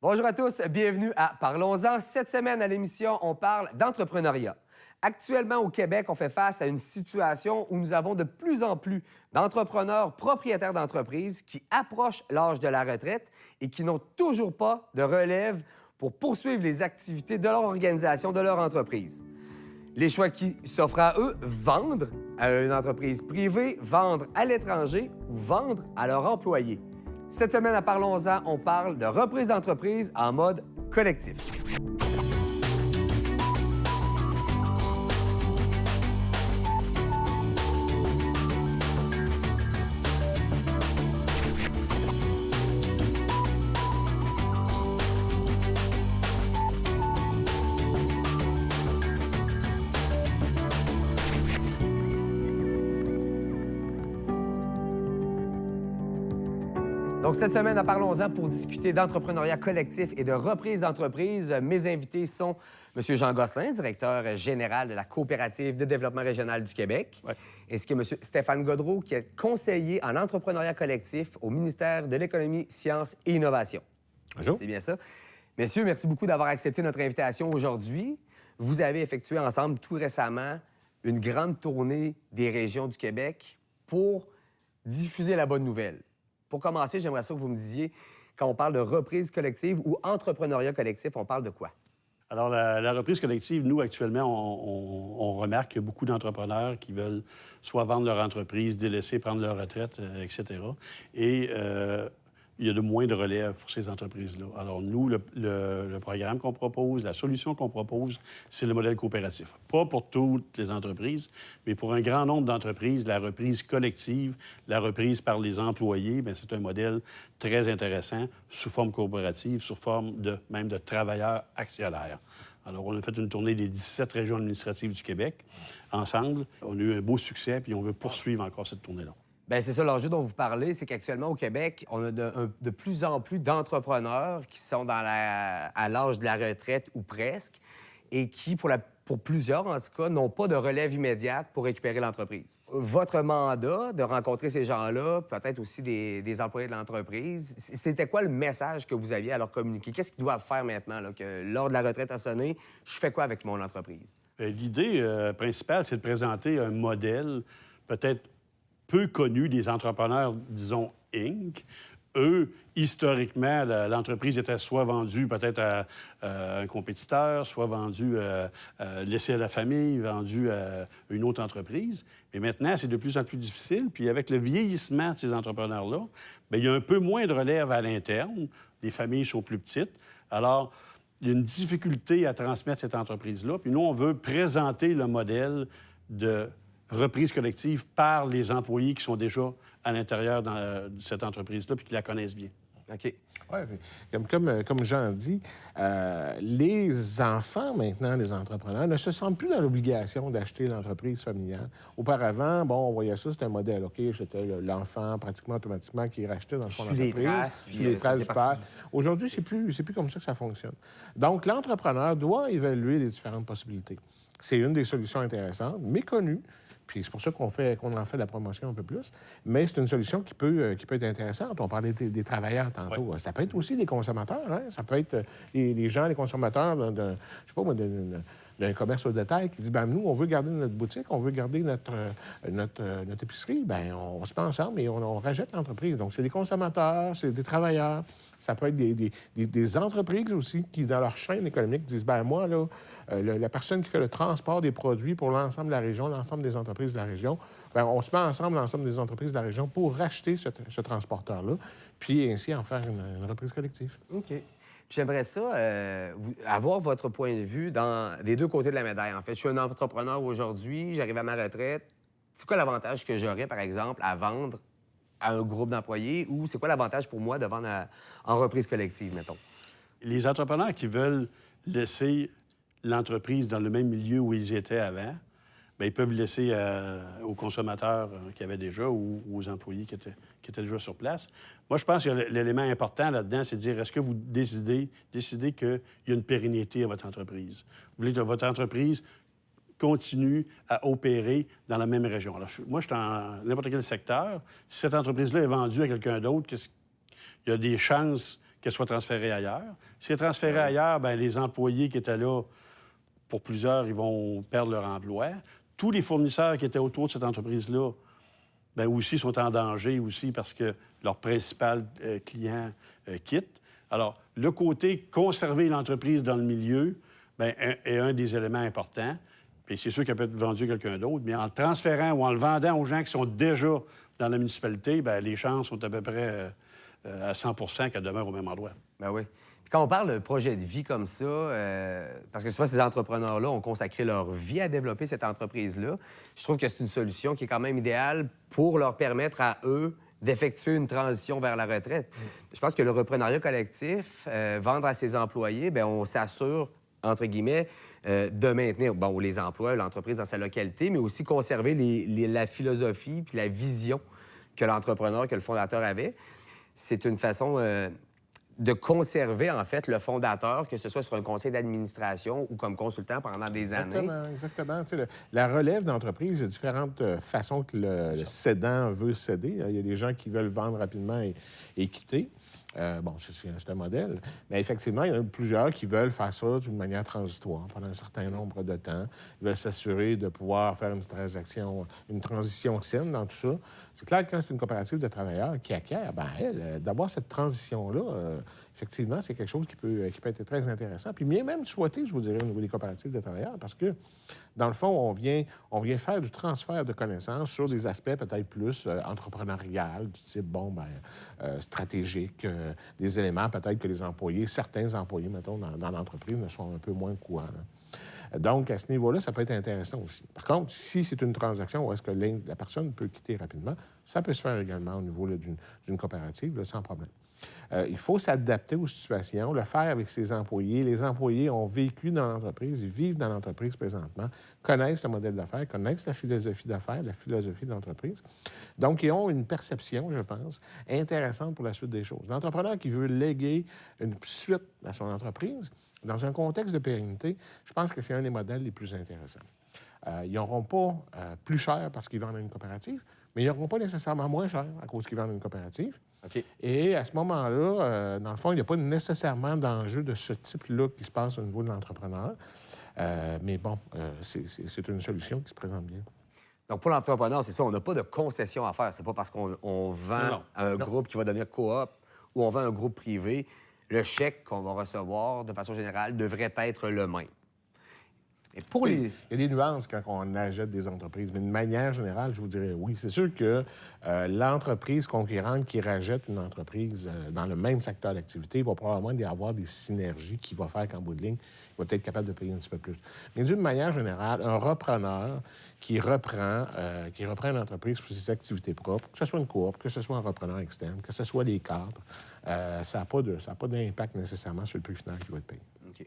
Bonjour à tous, bienvenue à Parlons-en. Cette semaine à l'émission, on parle d'entrepreneuriat. Actuellement, au Québec, on fait face à une situation où nous avons de plus en plus d'entrepreneurs propriétaires d'entreprises qui approchent l'âge de la retraite et qui n'ont toujours pas de relève pour poursuivre les activités de leur organisation, de leur entreprise. Les choix qui s'offrent à eux, vendre à une entreprise privée, vendre à l'étranger ou vendre à leurs employés. Cette semaine à Parlons-en, on parle de reprise d'entreprise en mode collectif. Donc, cette semaine, à Parlons-en pour discuter d'entrepreneuriat collectif et de reprise d'entreprise. Mes invités sont M. Jean Gosselin, directeur général de la Coopérative de développement régional du Québec, ainsi que M. Stéphane Godreau, qui est conseiller en entrepreneuriat collectif au ministère de l'Économie, Sciences et Innovation. Bonjour. C'est bien ça. Messieurs, merci beaucoup d'avoir accepté notre invitation aujourd'hui. Vous avez effectué ensemble tout récemment une grande tournée des régions du Québec pour diffuser la bonne nouvelle. Pour commencer, j'aimerais ça que vous me disiez, quand on parle de reprise collective ou entrepreneuriat collectif, on parle de quoi? Alors, la reprise collective, nous, actuellement, on remarque qu'il y a beaucoup d'entrepreneurs qui veulent soit vendre leur entreprise, délaisser, prendre leur retraite, etc. Et il y a de moins de relève pour ces entreprises-là. Alors, nous, le programme qu'on propose, la solution qu'on propose, c'est le modèle coopératif. Pas pour toutes les entreprises, mais pour un grand nombre d'entreprises, la reprise collective, la reprise par les employés, bien, c'est un modèle très intéressant sous forme coopérative, sous forme même de travailleurs actionnaires. Alors, on a fait une tournée des 17 régions administratives du Québec ensemble. On a eu un beau succès, puis on veut poursuivre encore cette tournée-là. Bien, c'est ça l'enjeu dont vous parlez, c'est qu'actuellement au Québec, on a de plus en plus d'entrepreneurs qui sont à l'âge de la retraite ou presque et qui, pour plusieurs en tout cas, n'ont pas de relève immédiate pour récupérer l'entreprise. Votre mandat de rencontrer ces gens-là, peut-être aussi des employés de l'entreprise, c'était quoi le message que vous aviez à leur communiquer? Qu'est-ce qu'ils doivent faire maintenant, là, que l'heure de la retraite a sonné, je fais quoi avec mon entreprise? L'idée principale, c'est de présenter un modèle peut-être peu connu des entrepreneurs, disons, Inc. Eux, historiquement, l'entreprise était soit vendue peut-être à un compétiteur, soit vendue laissée à la famille, vendue à une autre entreprise. Mais maintenant, c'est de plus en plus difficile. Puis avec le vieillissement de ces entrepreneurs-là, bien, il y a un peu moins de relève à l'interne. Les familles sont plus petites. Alors, il y a une difficulté à transmettre cette entreprise-là. Puis nous, on veut présenter le modèle de reprise collective par les employés qui sont déjà à l'intérieur de cette entreprise-là puis qui la connaissent bien. OK. Oui, comme Jean dit, les enfants, maintenant, les entrepreneurs, ne se sentent plus dans l'obligation d'acheter l'entreprise familiale. Auparavant, bon, on voyait ça, c'était un modèle, OK? C'était l'enfant, pratiquement automatiquement, qui rachetait dans le fond d'entreprise. Suit les traces du père. Aujourd'hui, c'est plus comme ça que ça fonctionne. Donc, l'entrepreneur doit évaluer les différentes possibilités. C'est une des solutions intéressantes, méconnues. Puis c'est pour ça qu'on en fait de la promotion un peu plus. Mais c'est une solution qui peut être intéressante. On parlait des travailleurs tantôt. Oui. Ça peut être aussi des consommateurs. Hein? Ça peut être les gens, les consommateurs d'un commerce au détail qui dit, bien, nous, on veut garder notre boutique, on veut garder notre épicerie. Bien, on se met ensemble et on rachète l'entreprise. Donc, c'est des consommateurs, c'est des travailleurs. Ça peut être des entreprises aussi qui, dans leur chaîne économique, disent, bien, moi, là, la personne qui fait le transport des produits pour l'ensemble de la région, l'ensemble des entreprises de la région, bien, on se met ensemble, l'ensemble des entreprises de la région, pour racheter ce transporteur-là, puis ainsi en faire une reprise collective. OK. Puis j'aimerais ça, avoir votre point de vue dans les deux côtés de la médaille. En fait, je suis un entrepreneur aujourd'hui, j'arrive à ma retraite. C'est quoi l'avantage que j'aurais, par exemple, à vendre à un groupe d'employés ou c'est quoi l'avantage pour moi de vendre en reprise collective, mettons? Les entrepreneurs qui veulent laisser l'entreprise dans le même milieu où ils étaient avant, bien, ils peuvent laisser aux consommateurs qui avaient déjà ou aux employés qui étaient déjà sur place. Moi, je pense que l'élément important là-dedans, c'est de dire, est-ce que vous décidez qu'il y a une pérennité à votre entreprise? Vous voulez que votre entreprise continue à opérer dans la même région. Alors, moi, je suis dans n'importe quel secteur. Si cette entreprise-là est vendue à quelqu'un d'autre, il y a des chances qu'elle soit transférée ailleurs. Si elle est transférée ailleurs, bien, les employés qui étaient là, pour plusieurs, ils vont perdre leur emploi. Tous les fournisseurs qui étaient autour de cette entreprise-là, bien, aussi sont en danger aussi parce que leur principal client quitte. Alors, le côté conserver l'entreprise dans le milieu bien, est un des éléments importants. Puis c'est sûr qu'elle peut être vendue à quelqu'un d'autre, mais en le transférant ou en le vendant aux gens qui sont déjà dans la municipalité, bien, les chances sont à peu près à 100 qu'elle demeure au même endroit. Ben oui. Puis quand on parle de projet de vie comme ça, parce que souvent, ces entrepreneurs-là ont consacré leur vie à développer cette entreprise-là, je trouve que c'est une solution qui est quand même idéale pour leur permettre à eux d'effectuer une transition vers la retraite. Je pense que le reprenariat collectif, vendre à ses employés, bien, on s'assure, entre guillemets, de maintenir bon, les emplois, l'entreprise dans sa localité, mais aussi conserver la philosophie puis la vision que l'entrepreneur, que le fondateur avait. C'est une façon de conserver, en fait, le fondateur, que ce soit sur un conseil d'administration ou comme consultant pendant des années. Exactement. Tu sais, la relève d'entreprise, il y a différentes façons que le cédant veut céder. Il y a des gens qui veulent vendre rapidement et quitter. Bon, c'est un modèle. Mais effectivement, il y en a plusieurs qui veulent faire ça d'une manière transitoire pendant un certain nombre de temps. Ils veulent s'assurer de pouvoir faire une transition saine dans tout ça. C'est clair que quand c'est une coopérative de travailleurs qui acquiert, bien, d'avoir cette transition-là, effectivement, c'est quelque chose qui peut être très intéressant. Puis bien même souhaité, je vous dirais, au niveau des coopératives de travailleurs, parce que, dans le fond, on vient faire du transfert de connaissances sur des aspects peut-être plus entrepreneurial, du type, stratégique, des éléments peut-être que certains employés, mettons, dans l'entreprise, ne sont un peu moins courants. Donc, à ce niveau-là, ça peut être intéressant aussi. Par contre, si c'est une transaction où est-ce que la personne peut quitter rapidement, ça peut se faire également au niveau là, d'une coopérative, là, sans problème. Il faut s'adapter aux situations, le faire avec ses employés. Les employés ont vécu dans l'entreprise, ils vivent dans l'entreprise présentement, connaissent le modèle d'affaires, connaissent la philosophie d'affaires, la philosophie de l'entreprise. Donc, ils ont une perception, je pense, intéressante pour la suite des choses. L'entrepreneur qui veut léguer une suite à son entreprise, dans un contexte de pérennité, je pense que c'est un des modèles les plus intéressants. Ils n'auront pas plus cher parce qu'ils vendent à une coopérative, mais ils n'auront pas nécessairement moins cher à cause qu'ils vendent à une coopérative. OK. Et à ce moment-là, dans le fond, il n'y a pas nécessairement d'enjeu de ce type-là qui se passe au niveau de l'entrepreneur. Mais bon, c'est une solution qui se présente bien. Donc, pour l'entrepreneur, c'est ça, on n'a pas de concession à faire. C'est pas parce qu'on vend à un groupe qui va devenir coop ou on vend à un groupe privé. Le chèque qu'on va recevoir, de façon générale, devrait être le même. Et pour Il y a des nuances quand on achète des entreprises, mais de manière générale, je vous dirais oui. C'est sûr que l'entreprise concurrente qui rachète une entreprise dans le même secteur d'activité va probablement y avoir des synergies qui vont faire qu'en bout de ligne, il va être capable de payer un petit peu plus. Mais d'une manière générale, un repreneur qui reprend une entreprise pour ses activités propres, que ce soit une coop, que ce soit un repreneur externe, que ce soit des cadres, ça n'a pas d'impact nécessairement sur le prix final qui va être payé. OK.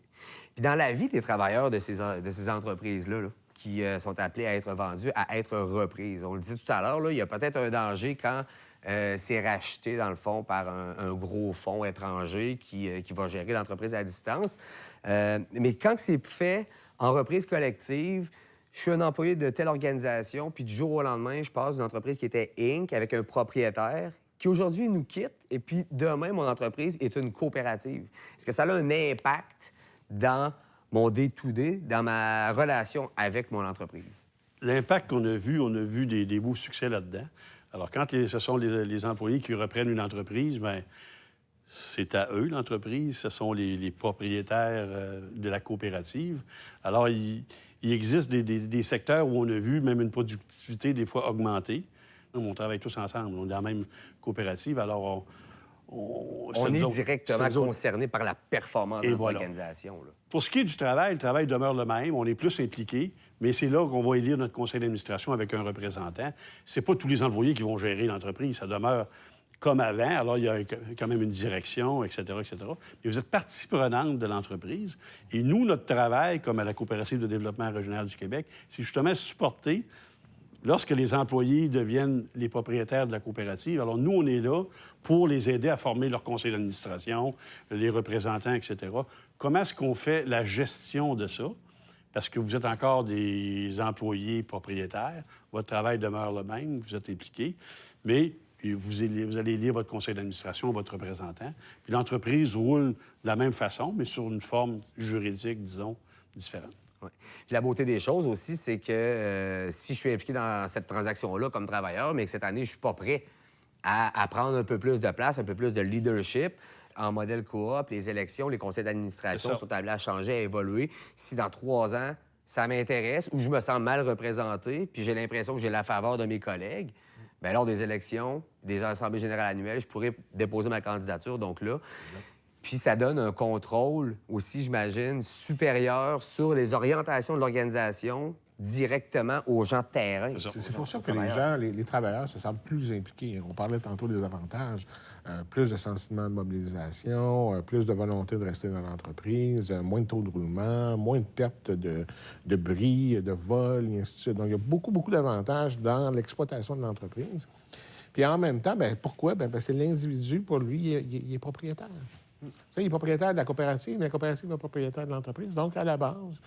Puis dans la vie des travailleurs de ces entreprises-là, là, qui sont appelés à être vendus, à être reprises, on le dit tout à l'heure, là, il y a peut-être un danger quand c'est racheté, dans le fond, par un gros fonds étranger qui va gérer l'entreprise à distance. Mais quand c'est fait en reprise collective, je suis un employé de telle organisation, puis du jour au lendemain, je passe d'une entreprise qui était Inc. avec un propriétaire qui aujourd'hui nous quitte, et puis demain, mon entreprise est une coopérative. Est-ce que ça a un impact dans mon day-to-day, dans ma relation avec mon entreprise? L'impact qu'on a vu des beaux succès là-dedans. Alors, quand ce sont les employés qui reprennent une entreprise, bien, c'est à eux, l'entreprise. Ce sont les propriétaires de la coopérative. Alors, il existe des secteurs où on a vu même une productivité des fois augmenter. On travaille tous ensemble. On est dans la même coopérative. Alors, on est directement concerné par la performance de l'organisation. Voilà. Pour ce qui est du travail, le travail demeure le même. On est plus impliqué, mais c'est là qu'on va élire notre conseil d'administration avec un représentant. C'est pas tous les employés qui vont gérer l'entreprise. Ça demeure comme avant. Alors, il y a quand même une direction, etc., etc. Mais vous êtes partie prenante de l'entreprise. Et nous, notre travail, comme à la Coopérative de développement régional du Québec, c'est justement supporter lorsque les employés deviennent les propriétaires de la coopérative. Alors, nous, on est là pour les aider à former leur conseil d'administration, les représentants, etc. Comment est-ce qu'on fait la gestion de ça? Parce que vous êtes encore des employés propriétaires. Votre travail demeure le même, vous êtes impliqués. Mais puis vous allez lire votre conseil d'administration, votre représentant, puis l'entreprise roule de la même façon, mais sur une forme juridique, disons, différente. Ouais. Puis la beauté des choses aussi, c'est que si je suis impliqué dans cette transaction-là comme travailleur, mais que cette année, je suis pas prêt à prendre un peu plus de place, un peu plus de leadership, en modèle coop, les élections, les conseils d'administration sont amenés à changer, à évoluer. Si dans 3 ans, ça m'intéresse ou je me sens mal représenté, puis j'ai l'impression que j'ai la faveur de mes collègues, bien, lors des élections, des assemblées générales annuelles, je pourrais déposer ma candidature, donc là. Puis ça donne un contrôle aussi, j'imagine, supérieur sur les orientations de l'organisation directement aux gens de terrain. C'est pour ça que les gens, les travailleurs se sentent plus impliqués. On parlait tantôt des avantages. Plus de sentiment de mobilisation, plus de volonté de rester dans l'entreprise, moins de taux de roulement, moins de pertes de bris, de vol, et ainsi de suite. Donc, il y a beaucoup, beaucoup d'avantages dans l'exploitation de l'entreprise. Puis en même temps, bien, pourquoi? Bien, c'est l'individu, pour lui, il est propriétaire. Ça, il est propriétaire de la coopérative, mais la coopérative est propriétaire de l'entreprise. Donc, à la base,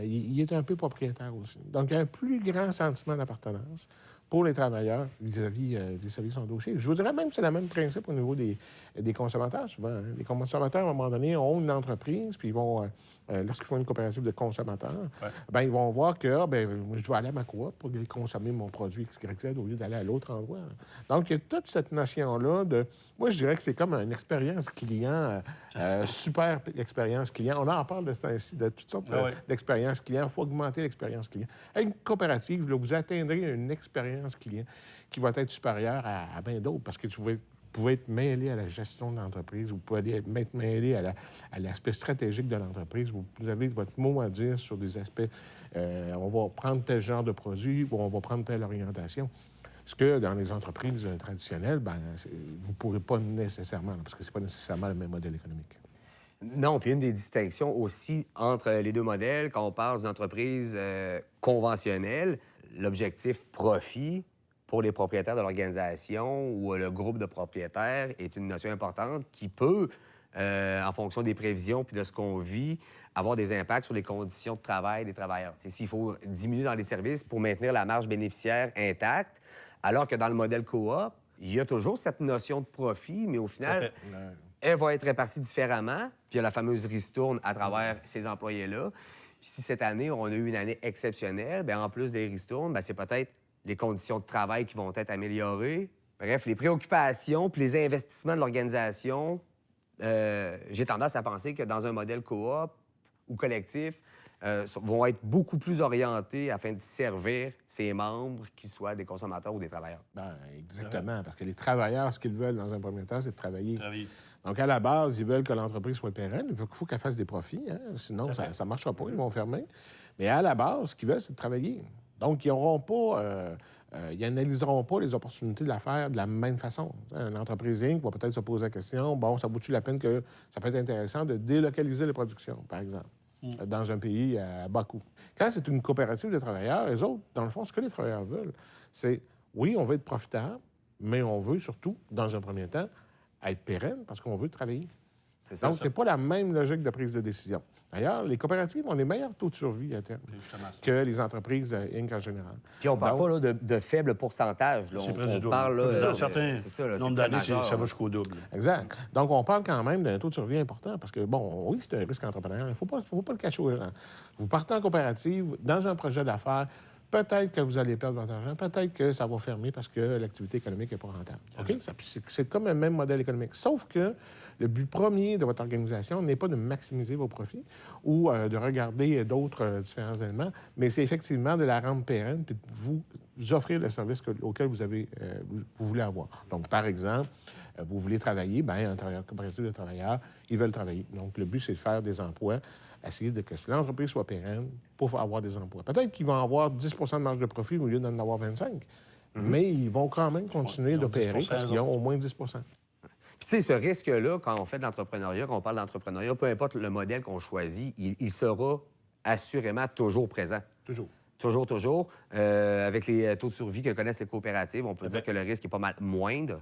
il est un peu propriétaire aussi. Donc, il y a un plus grand sentiment d'appartenance pour les travailleurs vis-à-vis son dossier. Je vous dirais même que c'est le même principe au niveau des consommateurs, souvent. Hein. Les consommateurs, à un moment donné, ont une entreprise, puis ils vont, lorsqu'ils font une coopérative de consommateurs, bien, ils vont voir que je vais aller à ma coop pour consommer mon produit XYZ au lieu d'aller à l'autre endroit. Donc, il y a toute cette notion-là de... Moi, je dirais que c'est comme une expérience client, super expérience client. On en parle de ce temps-ci, de toutes sortes d'expériences clients. Il faut augmenter l'expérience client. Avec une coopérative, là, vous atteindrez une expérience client qui va être supérieure à bien d'autres parce que vous pouvez être mêlé à la gestion de l'entreprise, vous pouvez être mêlé à l'aspect stratégique de l'entreprise, vous avez votre mot à dire sur des aspects, on va prendre tel genre de produit ou on va prendre telle orientation. Ce que dans les entreprises traditionnelles, vous ne pourrez pas nécessairement, parce que ce n'est pas nécessairement le même modèle économique. Non, puis une des distinctions aussi entre les deux modèles, quand on parle d'une entreprise conventionnelle, l'objectif profit pour les propriétaires de l'organisation ou le groupe de propriétaires est une notion importante qui peut, en fonction des prévisions puis de ce qu'on vit, avoir des impacts sur les conditions de travail des travailleurs. S'il faut diminuer dans les services pour maintenir la marge bénéficiaire intacte, alors que dans le modèle coop, il y a toujours cette notion de profit, mais au final, elle va être répartie différemment. Puis il y a la fameuse ristourne à travers ces employés-là. Puis si cette année, on a eu une année exceptionnelle, bien, en plus des ristournes, bien, c'est peut-être les conditions de travail qui vont être améliorées. Bref, les préoccupations puis les investissements de l'organisation, j'ai tendance à penser que dans un modèle coop ou collectif, vont être beaucoup plus orientés afin de servir ses membres, qu'ils soient des consommateurs ou des travailleurs. Bien, exactement, parce que les travailleurs, ce qu'ils veulent dans un premier temps, c'est de travailler. Donc, à la base, ils veulent que l'entreprise soit pérenne. Il faut qu'elle fasse des profits, hein? Sinon, ça ne marchera pas, ils vont fermer. Mais à la base, ce qu'ils veulent, c'est de travailler. Donc, ils n'auront pas... ils n'analyseront pas les opportunités de l'affaire de la même façon. Une entreprise Inc. va peut-être se poser la question, bon, ça vaut-tu la peine que ça peut être intéressant de délocaliser les productions, par exemple, dans un pays à bas coût. Quand c'est une coopérative de travailleurs, les autres, dans le fond, ce que les travailleurs veulent, c'est, oui, on veut être profitable, mais on veut surtout, dans un premier temps, être pérenne parce qu'on veut travailler. Donc, ce n'est pas la même logique de prise de décision. D'ailleurs, les coopératives ont les meilleurs taux de survie à terme que les entreprises Inc. en général. Puis on ne parle pas là, de faibles pourcentages. Là. C'est près du double. Parle, Dans certains nombres d'années, ça va jusqu'au double. Exact. Donc, on parle quand même d'un taux de survie important parce que, bon, oui, c'est un risque entrepreneurial. Il ne faut pas le cacher aux gens. Vous partez en coopérative, dans un projet d'affaires, peut-être que vous allez perdre votre argent, peut-être que ça va fermer parce que l'activité économique n'est pas rentable. OK? C'est comme le même modèle économique. Sauf que le but premier de votre organisation n'est pas de maximiser vos profits ou de regarder d'autres différents éléments, mais c'est effectivement de la rendre pérenne et de vous offrir le service auquel vous voulez avoir. Donc, par exemple, vous voulez travailler, bien, un coopératif de travailleurs, ils veulent travailler. Donc, le but, c'est de faire des emplois, essayer que l'entreprise soit pérenne pour avoir des emplois. Peut-être qu'ils vont avoir 10 de marge de profit au lieu d'en avoir 25, mais ils vont quand même continuer d'opérer parce qu'ils ont au moins 10 Puis, tu sais, ce risque-là, quand on fait de l'entrepreneuriat, quand on parle d'entrepreneuriat, peu importe le modèle qu'on choisit, il sera assurément toujours présent. Toujours. Avec les taux de survie que connaissent les coopératives, on peut dire que le risque est pas mal moindre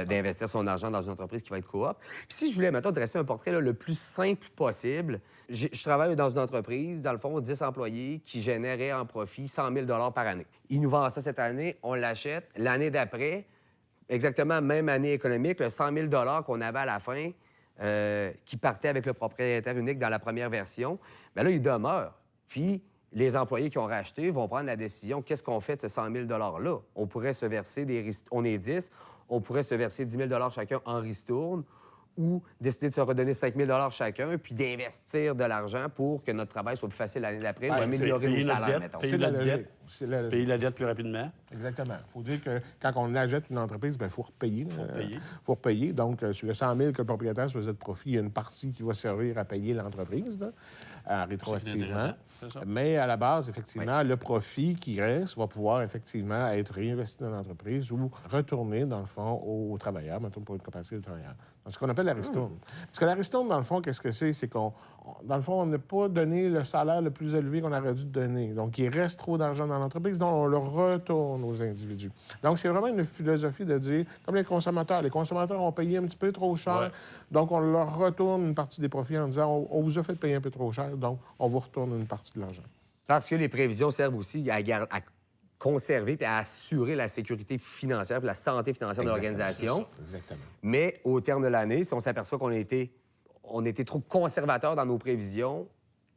d'investir son argent dans une entreprise qui va être coop. Puis si je voulais maintenant dresser un portrait là, le plus simple possible, je travaille dans une entreprise, dans le fond, 10 employés qui généraient en profit 100 000 par année. Ils nous vendent ça cette année, on l'achète. L'année d'après, exactement même année économique, le 100 000 qu'on avait à la fin, qui partait avec le propriétaire unique dans la première version, bien là, il demeure. Puis, les employés qui ont racheté vont prendre la décision, qu'est-ce qu'on fait de ce 100 000 $-là? On pourrait se verser on est 10, on pourrait se verser 10 000 chacun en ristourne ou décider de se redonner 5 000 chacun puis d'investir de l'argent pour que notre travail soit plus facile l'année d'après ou améliorer nos payer notre salaires, dette, mettons. payer notre dette. C'est la logique. Payer la dette plus rapidement. Exactement. Il faut dire que quand on achète une entreprise, il faut repayer. Faut repayer. Faut repayer. Donc, sur le 100 000 que le propriétaire se faisait de profit, il y a une partie qui va servir à payer l'entreprise, là, rétroactivement. C'est ça. Mais à la base, effectivement, le profit qui reste va pouvoir effectivement être réinvesti dans l'entreprise ou retourner, dans le fond, aux travailleurs, mettons pour une coopérative de travailleurs. C'est ce qu'on appelle la ristourne. Parce que la ristourne, dans le fond, qu'est-ce que c'est? C'est dans le fond, on n'a pas donné le salaire le plus élevé qu'on aurait dû donner. Donc, il reste trop d'argent dans l'entreprise, donc on le retourne aux individus. Donc, c'est vraiment une philosophie de dire, comme les consommateurs ont payé un petit peu trop cher, Ouais. donc on leur retourne une partie des profits en disant, on vous a fait payer un peu trop cher, donc on vous retourne une partie de l'argent. Parce que les prévisions servent aussi à conserver et à assurer la sécurité financière et la santé financière de l'organisation. Exactement. Mais au terme de l'année, si on s'aperçoit qu'on a été trop conservateur dans nos prévisions,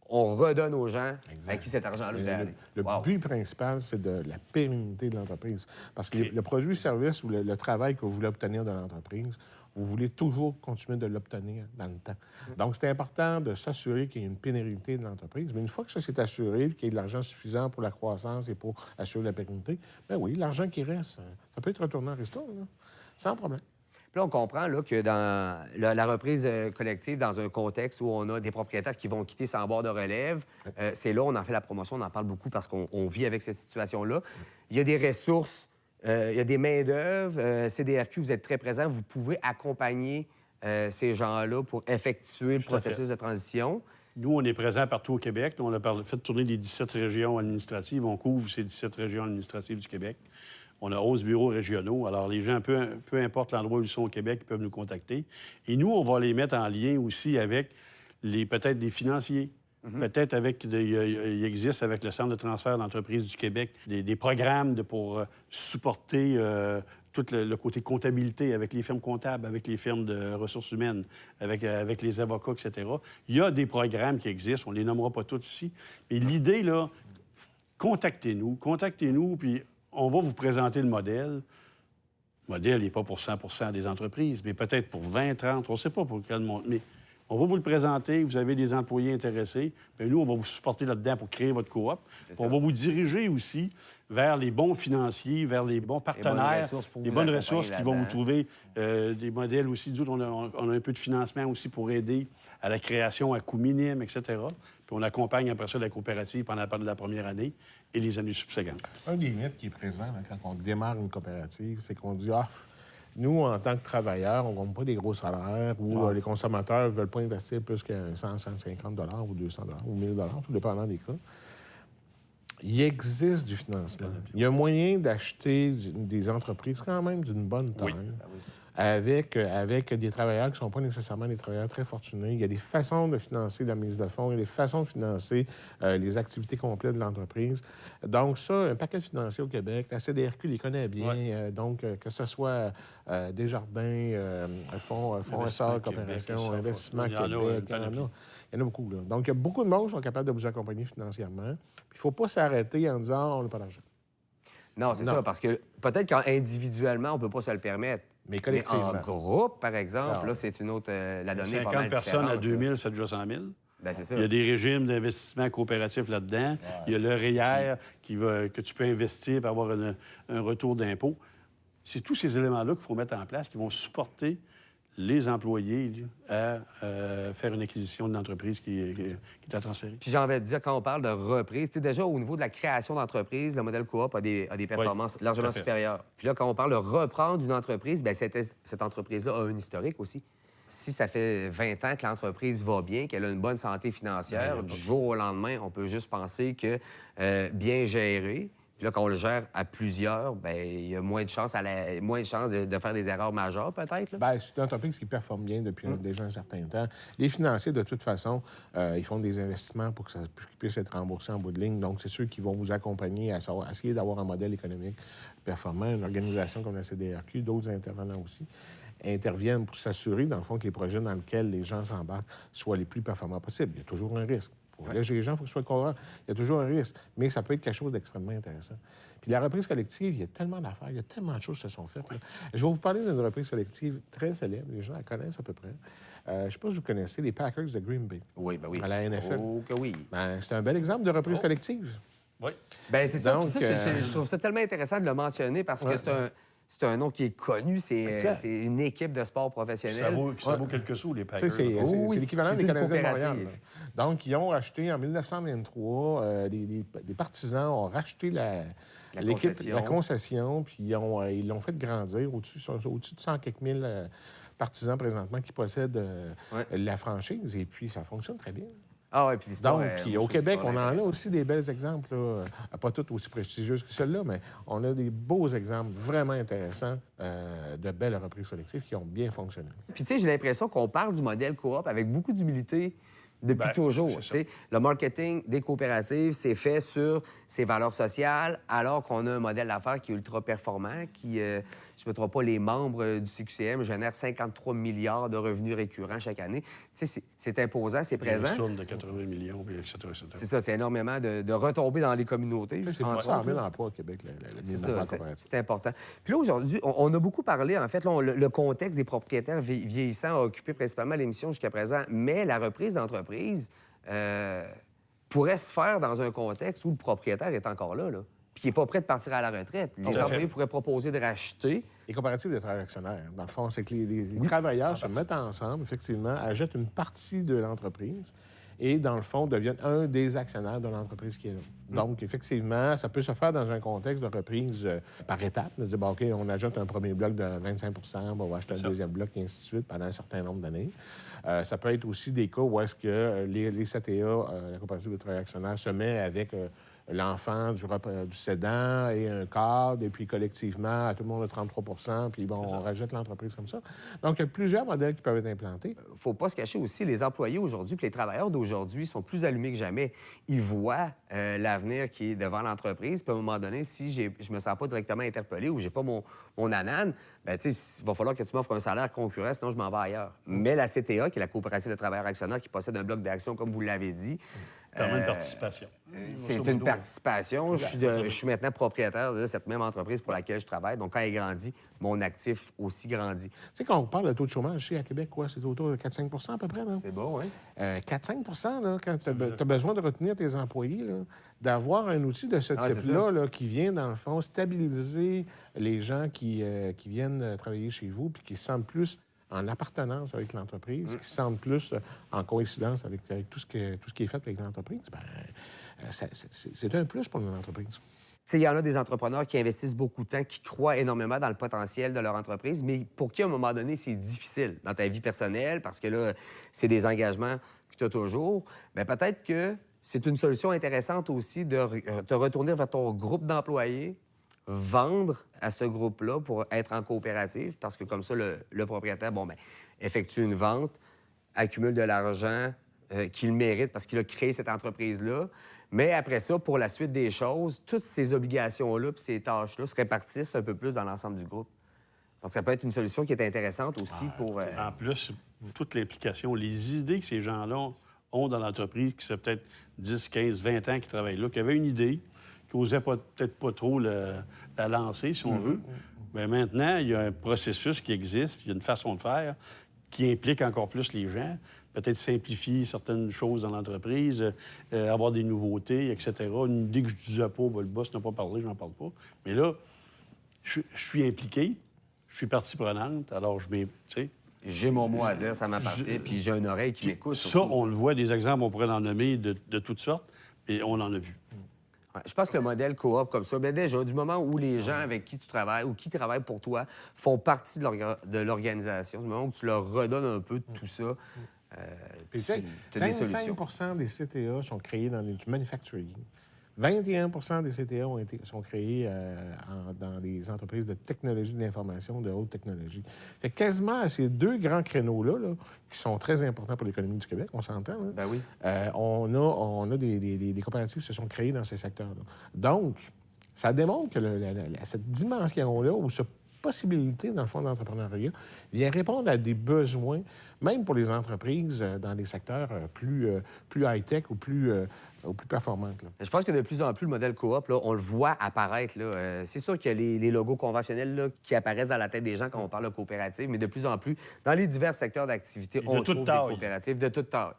on redonne aux gens à qui cet argent-là devait aller. Le Wow. but principal, c'est de la pérennité de l'entreprise. Parce que le produit-service ou le travail que vous voulez obtenir de l'entreprise, vous voulez toujours continuer de l'obtenir dans le temps. Donc, c'est important de s'assurer qu'il y ait une pérennité de l'entreprise. Mais une fois que ça s'est assuré, qu'il y ait de l'argent suffisant pour la croissance et pour assurer la pérennité, bien oui, l'argent qui reste, ça peut être retourné en ristourne, là, sans problème. Puis là, on comprend là, que dans la reprise collective, dans un contexte où on a des propriétaires qui vont quitter sans bord de relève, c'est là où on en fait la promotion, on en parle beaucoup parce qu'on vit avec cette situation-là. Il y a des ressources, il y a des main-d'œuvre. CDRQ, vous êtes très présent, vous pouvez accompagner ces gens-là pour effectuer le processus de transition. Nous, on est présents partout au Québec. Nous, on a fait tourner les 17 régions administratives. On couvre ces 17 régions administratives du Québec. On a 11 bureaux régionaux. Alors, les gens, peu importe l'endroit où ils sont au Québec, ils peuvent nous contacter. Et nous, on va les mettre en lien aussi avec peut-être des financiers. Peut-être il existe avec le Centre de transfert d'entreprises du Québec des programmes pour supporter tout le côté comptabilité avec les firmes comptables, avec les firmes de ressources humaines, avec les avocats, etc. Il y a des programmes qui existent. On ne les nommera pas tous ici. Mais l'idée, là, contactez-nous, puis on va vous présenter le modèle. Le modèle n'est pas pour 100 des entreprises, mais peut-être pour 20, 30, on ne sait pas pour quel monde. Mais on va vous le présenter, vous avez des employés intéressés, bien, nous, on va vous supporter là-dedans pour créer votre coop. On va vous diriger aussi vers les bons financiers, vers les bons partenaires, les bonnes ressources qui vont vous trouver des modèles aussi. Nous autres, on a un peu de financement aussi pour aider à la création à coût minime, etc. Puis on accompagne après ça la coopérative pendant la première année et les années subséquentes. Un des mythes qui est présent là, quand on démarre une coopérative, c'est qu'on dit nous, en tant que travailleurs, on ne gagne pas des gros salaires ou les consommateurs ne veulent pas investir plus que 100, 150 ou 200 ou 1000 tout dépendant des cas. Il existe du financement. Il y a moyen d'acheter des entreprises quand même d'une bonne taille. Avec des travailleurs qui ne sont pas nécessairement des travailleurs très fortunés. Il y a des façons de financer la mise de fonds, il y a des façons de financer les activités complètes de l'entreprise. Donc ça, un paquet financier au Québec, la CDRQ les connaît bien. Donc, que ce soit Desjardins, Fonds SR, Coopération, Investissement Québec, il y en a beaucoup. Là. Donc, il y a beaucoup de monde qui sont capables de vous accompagner financièrement. Puis il ne faut pas s'arrêter en disant « on n'a pas d'argent ». Non, c'est ça, parce que peut-être qu'individuellement, on ne peut pas se le permettre. Mais collectivement. Mais en groupe, par exemple, là, c'est une autre... la donnée est pas 50 mal personnes à différente, 2000, c'est déjà 100 000. Ben, c'est ça. Il y a des régimes d'investissement coopératif là-dedans. Il y a le REER que tu peux investir pour avoir un retour d'impôt. C'est tous ces éléments-là qu'il faut mettre en place qui vont supporter les employés à faire une acquisition d'une entreprise qui est à transférer. Puis j'ai envie de dire, quand on parle de reprise, tu sais, déjà, au niveau de la création d'entreprise, le modèle coop a des performances largement supérieures. Puis là, quand on parle de reprendre une entreprise, bien, cette entreprise-là a un historique aussi. Si ça fait 20 ans que l'entreprise va bien, qu'elle a une bonne santé financière, du jour au lendemain, on peut juste penser que bien gérée, Puis là, quand on le gère à plusieurs, bien, il y a moins de chances, de faire des erreurs majeures, peut-être. Là. Bien, c'est une entreprise qui performe bien depuis déjà un certain temps. Les financiers, de toute façon, ils font des investissements pour que ça puisse être remboursé en bout de ligne. Donc, c'est ceux qui vont vous accompagner à essayer d'avoir un modèle économique performant. Une organisation comme la CDRQ, d'autres intervenants aussi, interviennent pour s'assurer, dans le fond, que les projets dans lesquels les gens s'embarquent soient les plus performants possibles. Il y a toujours un risque. Pour engager les gens, il faut que ce soit cohérent. Il y a toujours un risque, mais ça peut être quelque chose d'extrêmement intéressant. Puis la reprise collective, il y a tellement d'affaires, il y a tellement de choses qui se sont faites. Là. Je vais vous parler d'une reprise collective très célèbre. Les gens la connaissent à peu près. Je ne sais pas si vous connaissez les Packers de Green Bay. Oui, bien oui. À la NFL. Oh, que oui. Ben, c'est un bel exemple de reprise collective. Oui. Bien, c'est ça. Donc, Puis ça, je trouve ça tellement intéressant de le mentionner parce que c'est un nom qui est connu. C'est une équipe de sport professionnel. Ça vaut quelques sous, les Tu Packers. sais, c'est l'équivalent c'est des une Canadiens de Montréal. coopérative. Là. Donc, ils ont racheté en 1923, des partisans ont racheté la concession, puis ils l'ont fait grandir au-dessus de 100 quelques mille partisans présentement qui possèdent la franchise, et puis ça fonctionne très bien. Ah oui, puis l'histoire... Donc, puis au Québec, on en a aussi des belles exemples, là, pas toutes aussi prestigieuses que celles-là, mais on a des beaux exemples vraiment intéressants de belles reprises collectives qui ont bien fonctionné. Puis tu sais, j'ai l'impression qu'on parle du modèle coop avec beaucoup d'humilité depuis toujours. Tu sais. Le marketing des coopératives, c'est fait sur ses valeurs sociales, alors qu'on a un modèle d'affaires qui est ultra performant, qui, je ne me trompe pas, les membres du CQCM génèrent 53 milliards de revenus récurrents chaque année. Tu sais, c'est imposant, c'est présent. Une somme de 80 millions, etc. C'est ça, c'est énormément de retomber dans les communautés. C'est plus de 100 000 emplois au Québec, C'est important. Puis là, aujourd'hui, on a beaucoup parlé, en fait, là, le contexte des propriétaires vieillissants a occupé principalement l'émission jusqu'à présent, mais la reprise d'entreprise pourrait se faire dans un contexte où le propriétaire est encore là. Puis il n'est pas prêt de partir à la retraite. Les employés pourraient proposer de racheter. Les coopératives de travailleurs actionnaires, dans le fond, c'est que les travailleurs se mettent ensemble, effectivement, achètent une partie de l'entreprise et, dans le fond, deviennent un des actionnaires de l'entreprise qui est là. Donc, effectivement, ça peut se faire dans un contexte de reprise par étapes. De dire, bon, OK, on ajoute un premier bloc de 25 on va acheter un deuxième bloc, et ainsi de suite, pendant un certain nombre d'années. Ça peut être aussi des cas où est-ce que les CTA, la coopérative de travailleurs actionnaires, se met avec l'enfant du cédant et un cadre, et puis collectivement, tout le monde a 33 puis bon, on rajoute l'entreprise comme ça. Donc, il y a plusieurs modèles qui peuvent être implantés. Faut pas se cacher aussi, les employés aujourd'hui puis les travailleurs d'aujourd'hui sont plus allumés que jamais. Ils voient l'avenir qui est devant l'entreprise, puis à un moment donné, si je me sens pas directement interpellé ou j'ai pas mon anane, bien, tu sais, il va falloir que tu m'offres un salaire concurrent, sinon je m'en vais ailleurs. Mais la CTA, qui est la coopérative de travailleurs actionnaires, qui possède un bloc d'action, comme vous l'avez dit, permet une participation. C'est une participation. Je suis maintenant propriétaire de cette même entreprise pour laquelle je travaille. Donc, quand elle grandit, mon actif aussi grandit. Tu sais, quand on parle de taux de chômage ici à Québec, quoi, c'est autour de 4-5 à peu près, non? C'est bon, oui. 4-5 là, quand tu as besoin de retenir tes employés, là, d'avoir un outil de ce type-là là, qui vient, dans le fond, stabiliser les gens qui viennent travailler chez vous puis qui se sentent plus en appartenance avec l'entreprise, qui se sentent plus en coïncidence avec tout ce qui est fait avec l'entreprise, bien, c'est un plus pour l'entreprise. Il y en a des entrepreneurs qui investissent beaucoup de temps, qui croient énormément dans le potentiel de leur entreprise, mais pour qui, à un moment donné, c'est difficile dans ta vie personnelle parce que là, c'est des engagements que tu as toujours. Bien, peut-être que c'est une solution intéressante aussi de te retourner vers ton groupe d'employés, vendre à ce groupe-là pour être en coopérative parce que comme ça, le propriétaire, bon, bien, effectue une vente, accumule de l'argent qu'il mérite parce qu'il a créé cette entreprise-là. Mais après ça, pour la suite des choses, toutes ces obligations-là puis ces tâches-là se répartissent un peu plus dans l'ensemble du groupe. Donc, ça peut être une solution qui est intéressante aussi pour... En plus, toute l'implication, les idées que ces gens-là ont dans l'entreprise, qui sont peut-être 10, 15, 20 ans qui travaillent là, qui avaient une idée, qui n'osaient peut-être pas trop la lancer, si on veut. Bien, maintenant, il y a un processus qui existe, puis il y a une façon de faire qui implique encore plus les gens. Peut-être simplifier certaines choses dans l'entreprise, avoir des nouveautés, etc. Une idée que je ne disais pas, ben, le boss n'a pas parlé, je n'en parle pas. Mais là, je suis impliqué, je suis partie prenante, alors je m'ai... J'ai mon mot à dire, ça m'appartient, puis j'ai une oreille qui m'écoute. Ça, on le voit, des exemples, on pourrait en nommer de toutes sortes, et on en a vu. Ouais, je pense que le modèle coop comme ça, bien déjà, du moment où les gens avec qui tu travailles ou qui travaillent pour toi font partie de l'organisation, du moment où tu leur redonnes un peu de tout ça, tu as des solutions. 25 des CTA sont créés dans du manufacturing. 21 des CTA sont créés dans les entreprises de technologie de l'information, de haute technologie. Fait que quasiment à ces deux grands créneaux-là, là, qui sont très importants pour l'économie du Québec, on s'entend, hein? Ben oui. On a des coopératives qui se sont créées dans ces secteurs-là. Donc, ça démontre que cette dimension-là, ou cette possibilité, dans le fond, d'entrepreneuriat, vient répondre à des besoins, même pour les entreprises dans des secteurs plus high-tech ou plus performantes. Là. Je pense que de plus en plus, le modèle coop, là, on le voit apparaître. Là. C'est sûr qu'il y a les logos conventionnels là, qui apparaissent dans la tête des gens quand on parle de coopérative, mais de plus en plus, dans les divers secteurs d'activité, on trouve des coopératives de toute taille.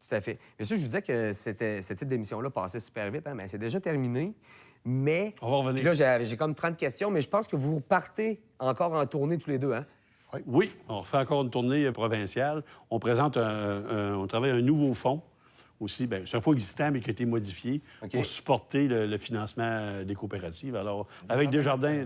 Tout à fait. Bien sûr, je vous disais que ce type d'émission-là passait super vite, hein, mais c'est déjà terminé. Mais on va revenir. Puis là, j'ai comme 30 questions, mais je pense que vous partez encore en tournée tous les deux, hein? Oui, on refait encore une tournée provinciale. On présente on travaille un nouveau fonds aussi. Bien, c'est un fonds existant, mais qui a été modifié pour supporter le financement des coopératives. Alors, avec Desjardins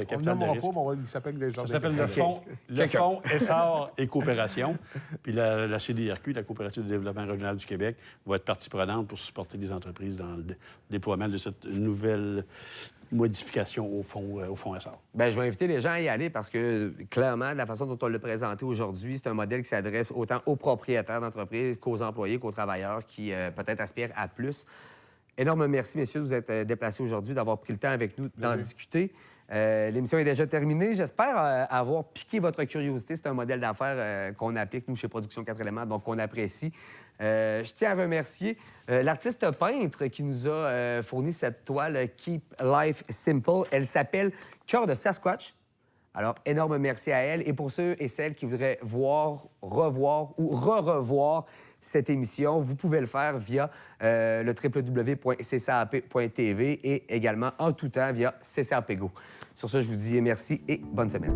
Capital de risque. Il s'appelle Desjardins. Ça s'appelle le fonds Essor et Coopération. Puis la CDRQ, la Coopérative de développement régional du Québec, va être partie prenante pour supporter les entreprises dans le déploiement de cette nouvelle modification au fonds Essor. Bien, je vais inviter les gens à y aller parce que, clairement, de la façon dont on l'a présenté aujourd'hui, c'est un modèle qui s'adresse autant aux propriétaires d'entreprises qu'aux employés, qu'aux travailleurs qui, peut-être, aspirent à plus. Énorme merci, messieurs, de vous être déplacés aujourd'hui, d'avoir pris le temps avec nous d'en discuter. L'émission est déjà terminée. J'espère avoir piqué votre curiosité. C'est un modèle d'affaires qu'on applique, nous, chez Production 4 éléments, donc qu'on apprécie. Je tiens à remercier l'artiste peintre qui nous a fourni cette toile Keep Life Simple. Elle s'appelle Cœur de Sasquatch. Alors, énorme merci à elle. Et pour ceux et celles qui voudraient voir, revoir ou re-revoir cette émission, vous pouvez le faire via le www.ccap.tv et également en tout temps via CCAP Go. Sur ce, je vous dis merci et bonne semaine.